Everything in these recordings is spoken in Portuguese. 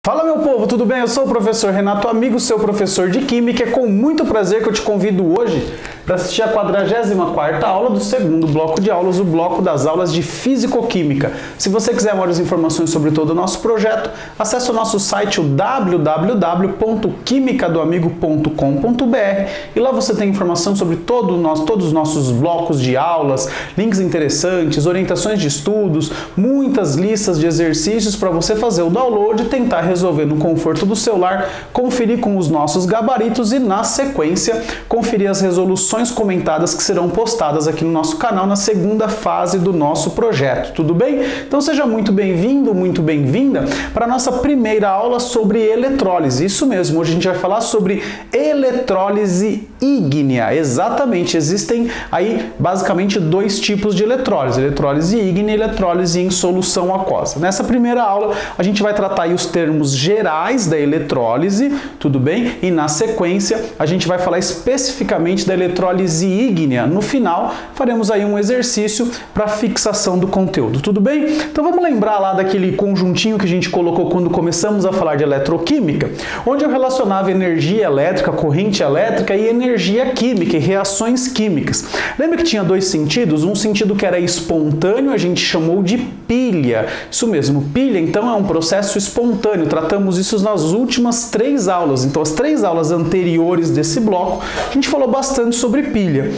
Fala meu povo, tudo bem? Eu sou o professor Renato Amigo, seu professor de Química. É com muito prazer que eu te convido hoje para assistir a 44ª aula do segundo bloco de aulas, o bloco das aulas de Físico-Química. Se você quiser maiores informações sobre todo o nosso projeto, acesse o nosso site www.quimicadoamigo.com.br e lá você tem informação sobre todos os nossos blocos de aulas, links interessantes, orientações de estudos, muitas listas de exercícios para você fazer o download e tentar resolver no conforto do celular, conferir com os nossos gabaritos e, na sequência, conferir as resoluções comentadas que serão postadas aqui no nosso canal na segunda fase do nosso projeto, tudo bem? Então seja muito bem-vindo, muito bem-vinda para a nossa primeira aula sobre eletrólise. Isso mesmo, hoje a gente vai falar sobre eletrólise ígnea. Exatamente, existem aí basicamente dois tipos de eletrólise, eletrólise ígnea e eletrólise em solução aquosa. Nessa primeira aula a gente vai tratar aí os termos gerais da eletrólise, tudo bem? E na sequência a gente vai falar especificamente da eletrólise ígnea. No final faremos aí um exercício para fixação do conteúdo, tudo bem? Então vamos lembrar lá daquele conjuntinho que a gente colocou quando começamos a falar de eletroquímica, onde eu relacionava energia elétrica, corrente elétrica e energia química e reações químicas. Lembra que tinha dois sentidos? Um sentido que era espontâneo, a gente chamou de pilha. Isso mesmo, pilha então é um processo espontâneo. Tratamos isso nas últimas 3 aulas. Então as 3 aulas anteriores desse bloco, a gente falou bastante sobre pilha.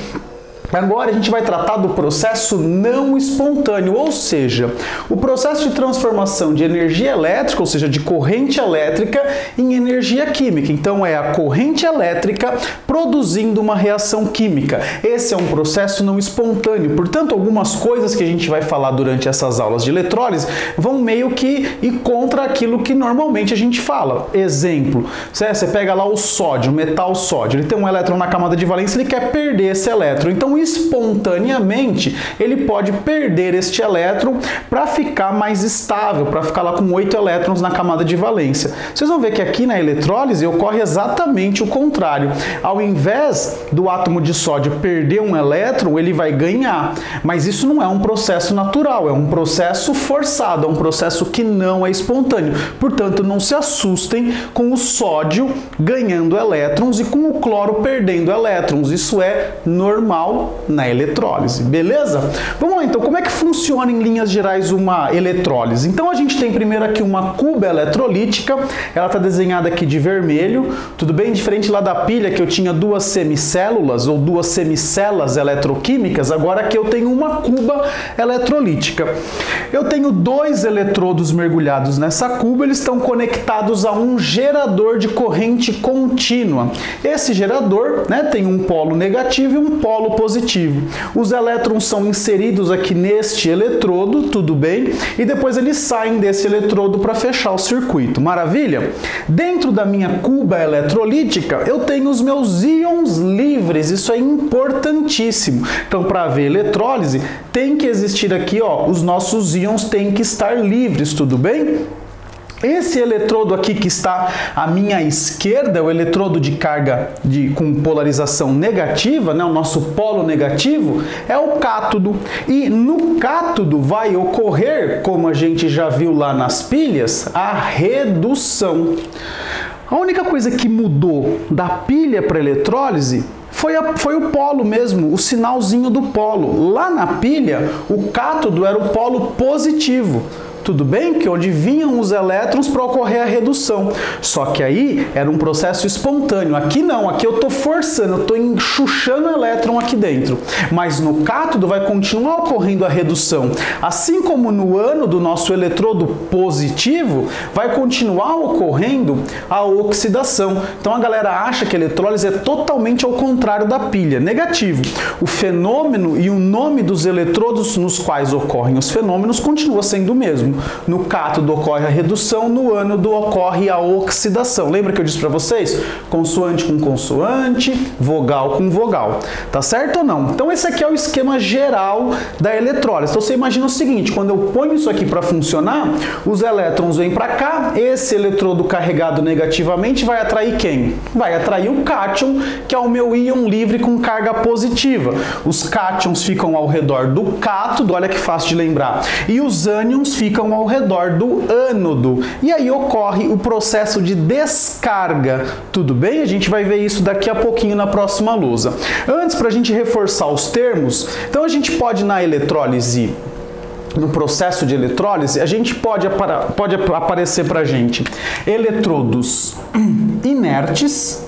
Agora a gente vai tratar do processo não espontâneo, ou seja, o processo de transformação de energia elétrica, ou seja, de corrente elétrica, em energia química. Então é a corrente elétrica produzindo uma reação química. Esse é um processo não espontâneo. Portanto, algumas coisas que a gente vai falar durante essas aulas de eletrólise vão meio que ir contra aquilo que normalmente a gente fala. Exemplo, você pega lá o sódio, o metal sódio, ele tem um elétron na camada de valência, ele quer perder esse elétron. Então, espontaneamente, ele pode perder este elétron para ficar mais estável, para ficar lá com 8 elétrons na camada de valência. Vocês vão ver que aqui na eletrólise ocorre exatamente o contrário. Ao invés do átomo de sódio perder um elétron, ele vai ganhar. Mas isso não é um processo natural, é um processo forçado, é um processo que não é espontâneo. Portanto, não se assustem com o sódio ganhando elétrons e com o cloro perdendo elétrons. Isso é normal na eletrólise, beleza? Vamos lá então, como é que funciona em linhas gerais uma eletrólise? Então a gente tem primeiro aqui uma cuba eletrolítica, ela está desenhada aqui de vermelho, tudo bem? Diferente lá da pilha que eu tinha 2 semicélulas ou 2 semicelas eletroquímicas, agora aqui eu tenho uma cuba eletrolítica. Eu tenho 2 eletrodos mergulhados nessa cuba, eles estão conectados a um gerador de corrente contínua. Esse gerador, né, tem um polo negativo e um polo positivo. Os elétrons são inseridos aqui neste eletrodo, tudo bem? E depois eles saem desse eletrodo para fechar o circuito. Maravilha? Dentro da minha cuba eletrolítica, eu tenho os meus íons livres. Isso é importantíssimo. Então, para haver eletrólise, tem que existir aqui, ó, os nossos íons têm que estar livres, tudo bem? Esse eletrodo aqui que está à minha esquerda, o eletrodo de carga com polarização negativa, né, o nosso polo negativo, é o cátodo. E no cátodo vai ocorrer, como a gente já viu lá nas pilhas, a redução. A única coisa que mudou da pilha para a eletrólise foi o polo mesmo, o sinalzinho do polo. Lá na pilha, o cátodo era o polo positivo. Tudo bem? Que onde vinham os elétrons para ocorrer a redução. Só que aí era um processo espontâneo. Aqui não, aqui eu estou forçando, eu estou enxuxando o elétron aqui dentro. Mas no cátodo vai continuar ocorrendo a redução. Assim como no ânodo do nosso eletrodo positivo, vai continuar ocorrendo a oxidação. Então a galera acha que a eletrólise é totalmente ao contrário da pilha, negativo. O fenômeno e o nome dos eletrodos nos quais ocorrem os fenômenos continua sendo o mesmo. No cátodo ocorre a redução, no ânodo ocorre a oxidação. Lembra que eu disse para vocês? Consoante com consoante, vogal com vogal. Tá certo ou não? Então esse aqui é o esquema geral da eletrólise. Então você imagina o seguinte, quando eu ponho isso aqui para funcionar, os elétrons vêm para cá, esse eletrodo carregado negativamente vai atrair quem? Vai atrair o cátion, que é o meu íon livre com carga positiva. Os cátions ficam ao redor do cátodo, olha que fácil de lembrar, e os ânions ficam vão ao redor do ânodo. E aí ocorre o processo de descarga. Tudo bem? A gente vai ver isso daqui a pouquinho na próxima lousa. Antes, para a gente reforçar os termos, então a gente pode na eletrólise, no processo de eletrólise, a gente pode aparecer para a gente eletrodos inertes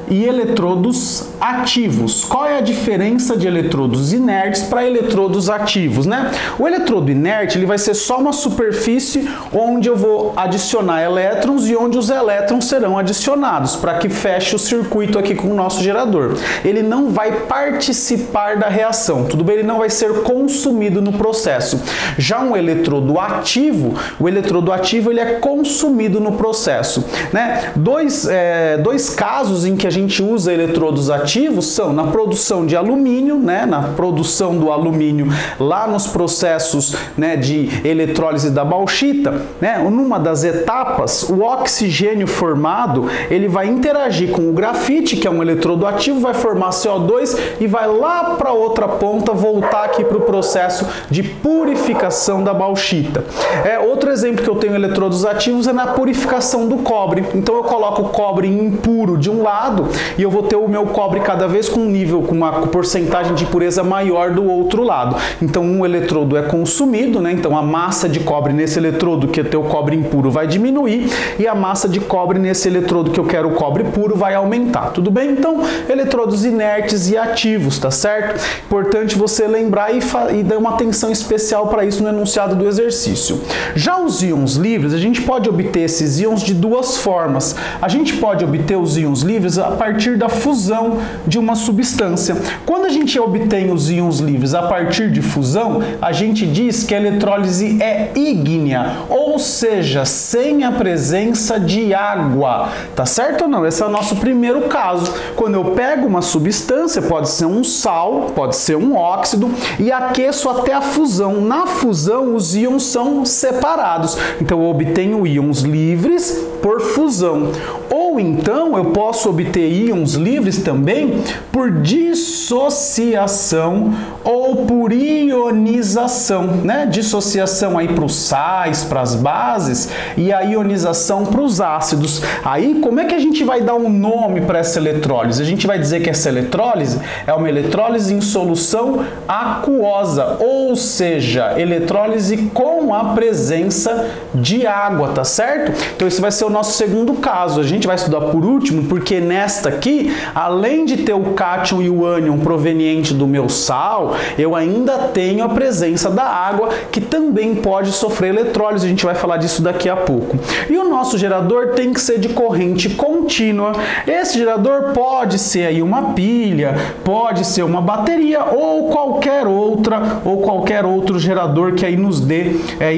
e eletrodos ativos. Qual é a diferença de eletrodos inertes para eletrodos ativos, né? O eletrodo inerte, ele vai ser só uma superfície onde eu vou adicionar elétrons e onde os elétrons serão adicionados, para que feche o circuito aqui com o nosso gerador. Ele não vai participar da reação, tudo bem? Ele não vai ser consumido no processo. Já um eletrodo ativo, o eletrodo ativo ele é consumido no processo, né? Dois casos em que a gente usa eletrodos ativos são na produção de alumínio, né, na produção do alumínio lá nos processos, né, de eletrólise da bauxita, né, numa das etapas, o oxigênio formado, ele vai interagir com o grafite, que é um eletrodo ativo, vai formar CO2 e vai lá para outra ponta voltar aqui para o processo de purificação da bauxita. Outro exemplo que eu tenho eletrodos ativos é na purificação do cobre. Então eu coloco o cobre impuro de um lado e eu vou ter o meu cobre cada vez com um nível, com uma porcentagem de impureza maior do outro lado. Então um eletrodo é consumido, né? Então a massa de cobre nesse eletrodo que eu tenho o cobre impuro vai diminuir e a massa de cobre nesse eletrodo que eu quero o cobre puro vai aumentar. Tudo bem? Então eletrodos inertes e ativos, tá certo? Importante você lembrar e dar uma atenção especial para isso no enunciado do exercício. Já os íons livres, a gente pode obter esses íons de duas formas. A gente pode obter os íons livres a partir da fusão de uma substância. Quando a gente obtém os íons livres a partir de fusão, a gente diz que a eletrólise é ígnea, ou seja, sem a presença de água. Tá certo ou não? Esse é o nosso primeiro caso. Quando eu pego uma substância, pode ser um sal, pode ser um óxido, e aqueço até a fusão. Na fusão, os íons são separados. Então, eu obtenho íons livres por fusão. Ou então, eu posso obter íons livres também por dissociação ou por ionização, né? Dissociação aí para os sais, para as bases, e a ionização para os ácidos. Aí, como é que a gente vai dar um nome para essa eletrólise? A gente vai dizer que essa eletrólise é uma eletrólise em solução aquosa, ou seja, eletrólise com a presença de água, tá certo? Então, esse vai ser o nosso segundo caso. A gente vai estudar por último, porque nesta aqui, além de ter o cátion e o ânion proveniente do meu sal, eu ainda tenho a presença da água, que também pode sofrer eletrólise. A gente vai falar disso daqui a pouco. E o nosso gerador tem que ser de corrente contínua. Esse gerador pode ser aí uma pilha, pode ser uma bateria ou qualquer outro gerador que aí nos dê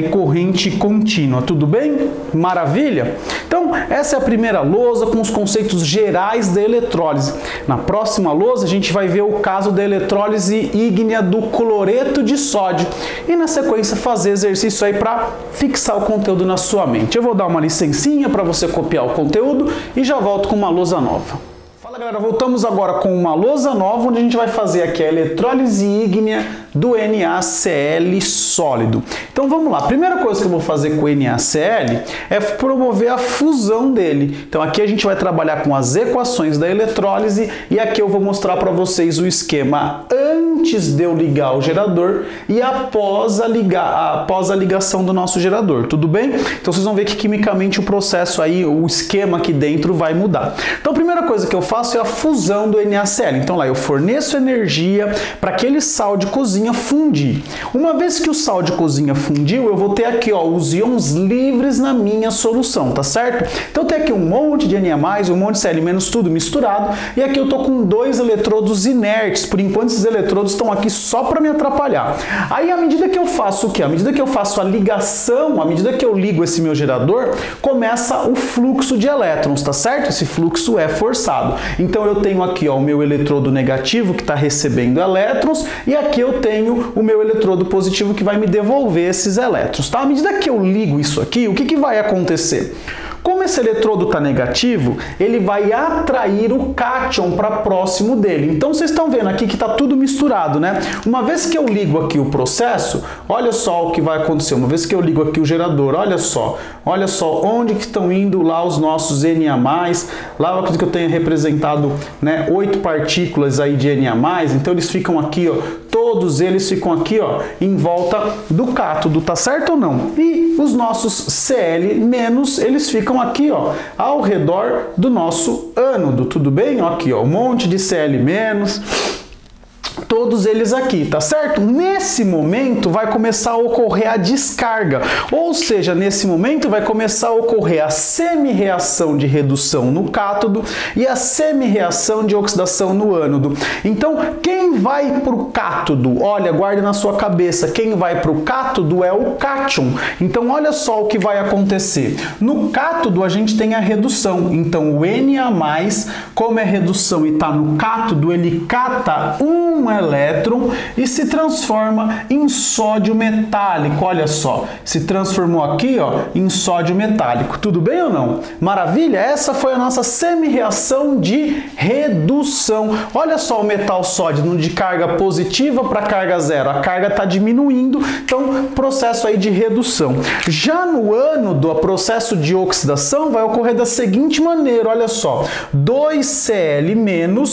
corrente contínua. Tudo bem? Maravilha? Então, essa é a primeira lousa com os conceitos gerais da eletrólise. Na próxima lousa, a gente vai ver o caso da eletrólise ígnea do cloreto de sódio. E na sequência, fazer exercício aí para fixar o conteúdo na sua mente. Eu vou dar uma licencinha para você copiar o conteúdo e já volto com uma lousa nova. Fala galera, voltamos agora com uma lousa nova, onde a gente vai fazer aqui a eletrólise ígnea do NaCl sólido. Então vamos lá, a primeira coisa que eu vou fazer com o NaCl é promover a fusão dele. Então aqui a gente vai trabalhar com as equações da eletrólise e aqui eu vou mostrar para vocês o esquema antes de eu ligar o gerador e após a ligação do nosso gerador, tudo bem? Então vocês vão ver que quimicamente o processo aí, o esquema aqui dentro vai mudar. Então a primeira coisa que eu faço é a fusão do NaCl. Então lá eu forneço energia para aquele sal de cozinha fundir. Uma vez que o sal de cozinha fundiu, eu vou ter aqui ó, os íons livres na minha solução, tá certo? Então tem aqui um monte de Na+, um monte de Cl-, tudo misturado, e aqui eu tô com dois eletrodos inertes. Por enquanto esses eletrodos estão aqui só para me atrapalhar. Aí à medida que eu faço o quê? À medida que eu faço a ligação, à medida que eu ligo esse meu gerador, começa o fluxo de elétrons, tá certo? Esse fluxo é forçado. Então eu tenho aqui ó, o meu eletrodo negativo que está recebendo elétrons e aqui eu tenho o meu eletrodo positivo que vai me devolver esses elétrons. Tá? À medida que eu ligo isso aqui, o que vai acontecer? Como como esse eletrodo está negativo, ele vai atrair o cátion para próximo dele. Então vocês estão vendo aqui que está tudo misturado, né? Uma vez que eu ligo aqui o processo, olha só o que vai acontecer. Uma vez que eu ligo aqui o gerador, olha só onde que estão indo lá os nossos Na+, lá eu acredito que eu tenha representado, né, 8 partículas aí de Na+, então eles ficam aqui, ó, todos eles ficam aqui, ó, em volta do cátodo, tá certo ou não? E os nossos Cl-, eles ficam aqui, ó, ao redor do nosso ânodo, tudo bem? Ó, aqui, ó, um monte de Cl-, todos eles aqui, tá certo? Nesse momento vai começar a ocorrer a descarga, ou seja, nesse momento vai começar a ocorrer a semi-reação de redução no cátodo e a semi-reação de oxidação no ânodo. Então, quem vai para o cátodo? Olha, guarde na sua cabeça, quem vai para o cátodo é o cátion. Então, olha só o que vai acontecer. No cátodo, a gente tem a redução. Então, o Na+, como é redução e está no cátodo, ele cata um elétron e se transforma em sódio metálico. Olha só, se transformou aqui, ó, em sódio metálico. Tudo bem ou não? Maravilha? Essa foi a nossa semi-reação de redução. Olha só o metal sódio de carga positiva para carga zero. A carga está diminuindo, então processo aí de redução. Já no ânodo, o processo de oxidação vai ocorrer da seguinte maneira, olha só, 2 Cl-,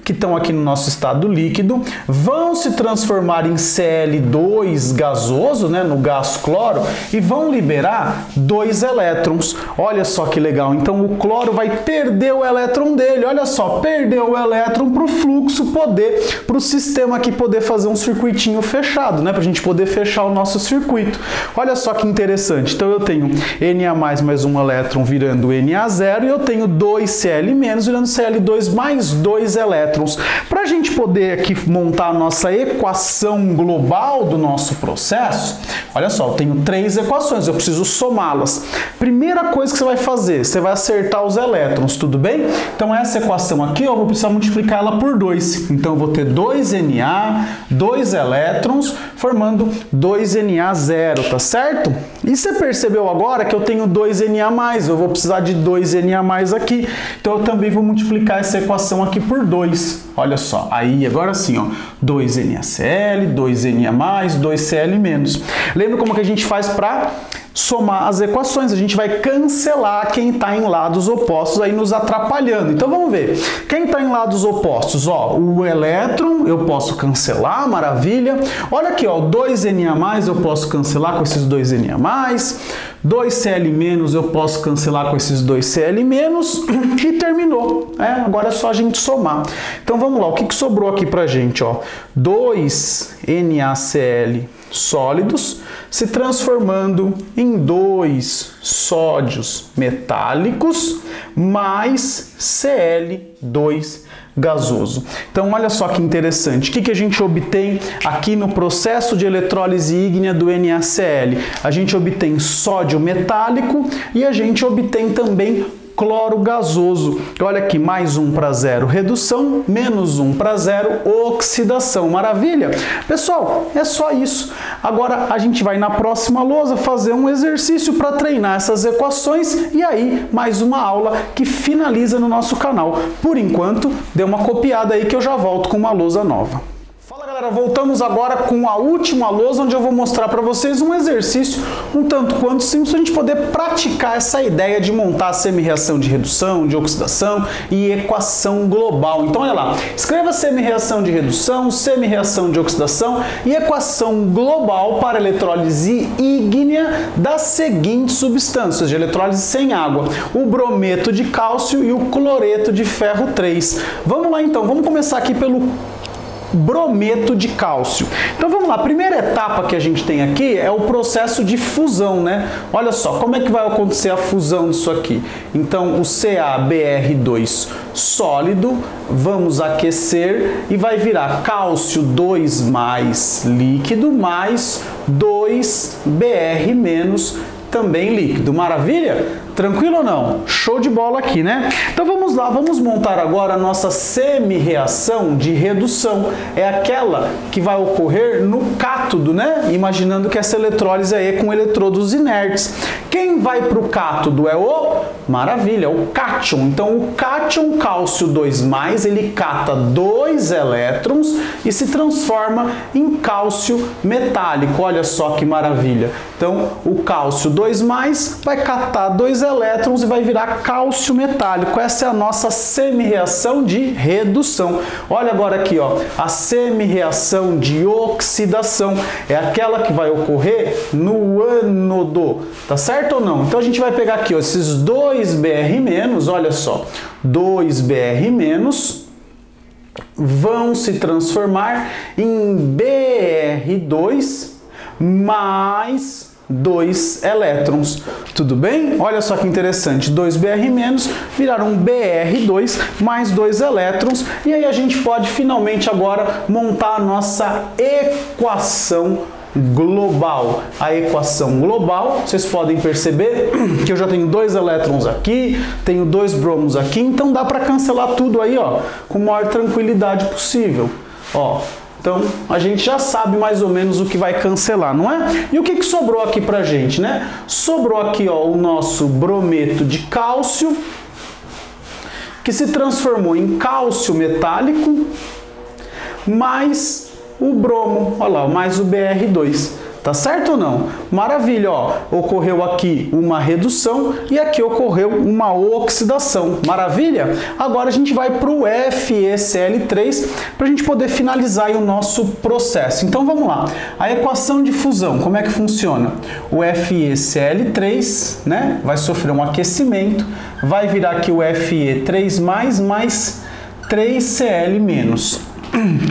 que estão aqui no nosso estado líquido, vão se transformar em Cl2 gasoso, né, no gás cloro, e vão liberar 2 elétrons. Olha só que legal. Então o cloro vai perder o elétron dele. Olha só, perdeu o elétron para o fluxo poder, para o sistema aqui poder fazer um circuitinho fechado, né, para a gente poder fechar o nosso circuito. Olha só que interessante. Então eu tenho Na+, mais um elétron virando Na0 e eu tenho 2 Cl- virando Cl2 mais 2 elétrons. Para a gente poder aqui montar a nossa equação global do nosso processo, olha só, eu tenho 3 equações, eu preciso somá-las. Primeira coisa que você vai fazer, você vai acertar os elétrons, tudo bem? Então essa equação aqui, eu vou precisar multiplicar ela por 2. Então eu vou ter 2 Na, 2 elétrons, formando 2 Na0, tá certo? E você percebeu agora que eu tenho 2 Na+, eu vou precisar de 2 Na+ aqui. Então eu também vou multiplicar essa equação aqui por 2. Olha só, aí agora sim, ó, 2 NaCl, 2 Na+, 2 Cl-. Lembra como que a gente faz para somar as equações? A gente vai cancelar quem está em lados opostos aí nos atrapalhando. Então vamos ver. Quem está em lados opostos? Ó, o elétron eu posso cancelar, maravilha. Olha aqui, ó, 2 Na+, eu posso cancelar com esses 2 Na+, 2 Cl- eu posso cancelar com esses 2 Cl- e terminou. Agora é só a gente somar. Então vamos lá, o que sobrou aqui pra gente? Ó? 2 NaCl sólidos se transformando em 2 sódios metálicos mais Cl2 gasoso. Então olha só que interessante, o que a gente obtém aqui no processo de eletrólise ígnea do NaCl? A gente obtém sódio metálico e a gente obtém também cloro gasoso. Olha aqui, mais 1 para 0, redução, menos 1 para 0, oxidação. Maravilha? Pessoal, é só isso. Agora a gente vai na próxima lousa fazer um exercício para treinar essas equações e aí mais uma aula que finaliza no nosso canal. Por enquanto, dê uma copiada aí que eu já volto com uma lousa nova. Fala galera, voltamos agora com a última lousa, onde eu vou mostrar para vocês um exercício um tanto quanto simples para a gente poder praticar essa ideia de montar a semi-reação de redução, de oxidação e equação global. Então olha lá, escreva semi-reação de redução, semi-reação de oxidação e equação global para eletrólise ígnea das seguintes substâncias de eletrólise sem água: o brometo de cálcio e o cloreto de ferro 3. Vamos lá então, vamos começar aqui pelo brometo de cálcio. Então vamos lá, a primeira etapa que a gente tem aqui é o processo de fusão, né? Olha só, como é que vai acontecer a fusão disso aqui? Então o CaBr2 sólido, vamos aquecer e vai virar cálcio 2 mais líquido mais 2Br menos também líquido. Maravilha? Tranquilo ou não? Show de bola aqui, né? Então vamos lá, vamos montar agora a nossa semi-reação de redução. É aquela que vai ocorrer no cátodo, né? Imaginando que essa eletrólise aí é com eletrodos inertes. Quem vai para o cátodo é o... Maravilha, o cátion. Então o cátion cálcio 2+, ele cata 2 elétrons e se transforma em cálcio metálico. Olha só que maravilha. Então o cálcio 2+ vai catar 2 elétrons e vai virar cálcio metálico. Essa é a nossa semi-reação de redução. Olha agora aqui, ó, a semi-reação de oxidação é aquela que vai ocorrer no ânodo, tá certo ou não? Então a gente vai pegar aqui, ó, esses 2Br-, olha só, 2Br- vão se transformar em Br2 mais 2 elétrons. Tudo bem? Olha só que interessante. 2Br- viraram Br2 mais 2 elétrons. E aí a gente pode finalmente agora montar a nossa equação global. A equação global, vocês podem perceber que eu já tenho 2 elétrons aqui, tenho 2 bromos aqui, então dá para cancelar tudo aí, ó, com a maior tranquilidade possível. Ó, então a gente já sabe mais ou menos o que vai cancelar, não é? E o que sobrou aqui pra gente, né? Sobrou aqui, ó, o nosso brometo de cálcio, que se transformou em cálcio metálico, mais o bromo, olha lá, mais o Br2. Tá certo ou não? Maravilha, ó. Ocorreu aqui uma redução e aqui ocorreu uma oxidação. Maravilha? Agora a gente vai para o FeCl3 para a gente poder finalizar aí o nosso processo. Então vamos lá. A equação de fusão, como é que funciona? O FeCl3, né, vai sofrer um aquecimento, vai virar aqui o Fe3+ mais 3Cl-.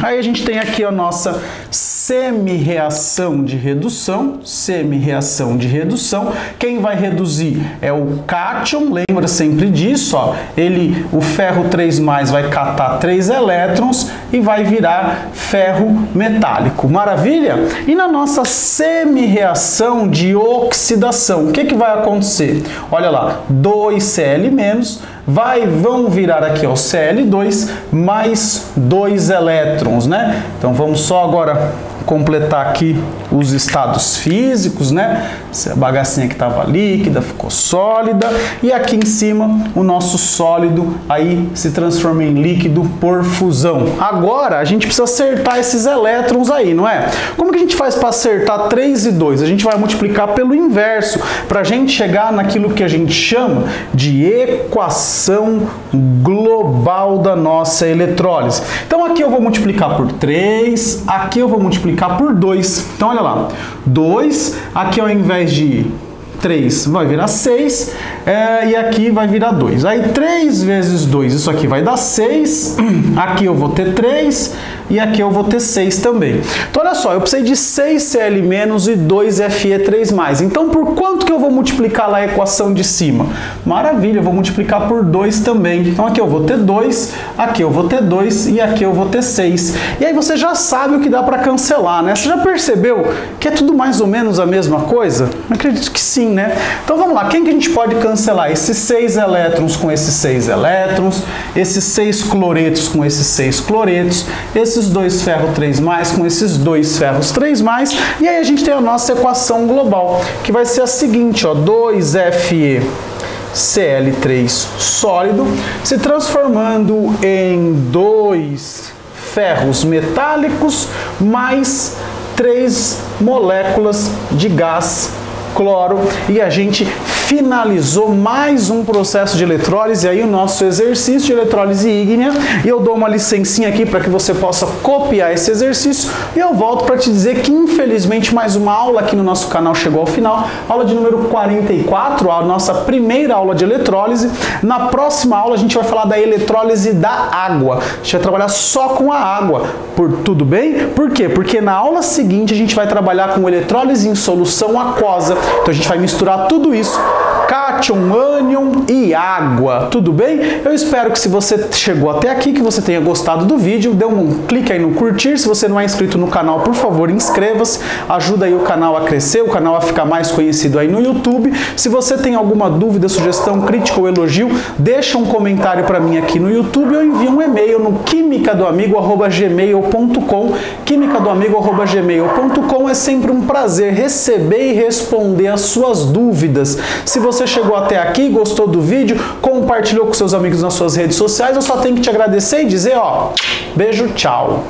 Aí a gente tem aqui a nossa semi-reação de redução, Quem vai reduzir é o cátion, lembra sempre disso, ó. O ferro 3+ vai catar 3 elétrons e vai virar ferro metálico. Maravilha? E na nossa semi-reação de oxidação, o que vai acontecer? Olha lá, 2Cl- vão virar aqui, ó, Cl2 mais 2 elétrons, né? Então vamos só agora completar aqui os estados físicos, né? Essa bagacinha que estava líquida ficou sólida e aqui em cima o nosso sólido aí se transforma em líquido por fusão. Agora a gente precisa acertar esses elétrons aí, não é? Como que a gente faz para acertar 3 e 2? A gente vai multiplicar pelo inverso para a gente chegar naquilo que a gente chama de equação global da nossa eletrólise. Então aqui eu vou multiplicar por 3, aqui eu vou multiplicar por 2. Então olha lá, 2, aqui ao invés de 3 vai virar 6, e aqui vai virar 2. Aí 3 vezes 2, isso aqui vai dar 6, aqui eu vou ter 3 e aqui eu vou ter 6 também. Então olha só, eu precisei de 6Cl- e 2 Fe3+. Então por quanto que eu vou multiplicar lá a equação de cima? Maravilha, eu vou multiplicar por 2 também. Então aqui eu vou ter 2, aqui eu vou ter 2 e aqui eu vou ter 6. E aí você já sabe o que dá para cancelar, né? Você já percebeu que é tudo mais ou menos a mesma coisa? Eu acredito que sim, né? Então vamos lá, quem que a gente pode cancelar? Esses 6 elétrons com esses 6 elétrons, esses 6 cloretos com esses 6 cloretos, esses 2 ferro 3+ com esses 2 ferros 3+, e aí a gente tem a nossa equação global, que vai ser a seguinte, ó, 2FeCl3 sólido se transformando em 2 ferros metálicos mais 3 moléculas de gás cloro, e a gente finalizou mais um processo de eletrólise, aí o nosso exercício de eletrólise ígnea, e eu dou uma licencinha aqui para que você possa copiar esse exercício, e eu volto para te dizer que infelizmente mais uma aula aqui no nosso canal chegou ao final, aula de número 44, a nossa primeira aula de eletrólise. Na próxima aula a gente vai falar da eletrólise da água, a gente vai trabalhar só com a água, tudo bem? Por quê? Porque na aula seguinte a gente vai trabalhar com eletrólise em solução aquosa. Então a gente vai misturar tudo isso, cation, onion e água, tudo bem? Eu espero que se você chegou até aqui, que você tenha gostado do vídeo, dê um clique aí no curtir, se você não é inscrito no canal, por favor, inscreva-se, ajuda aí o canal a crescer, o canal a ficar mais conhecido aí no YouTube. Se você tem alguma dúvida, sugestão, crítica ou elogio, deixa um comentário para mim aqui no YouTube ou envia um e-mail no quimicadoamigo@gmail.com. quimicadoamigo@gmail.com. É sempre um prazer receber e responder as suas dúvidas. Se você chegou até aqui, gostou do vídeo, compartilhou com seus amigos nas suas redes sociais, eu só tenho que te agradecer e dizer, ó, beijo, tchau.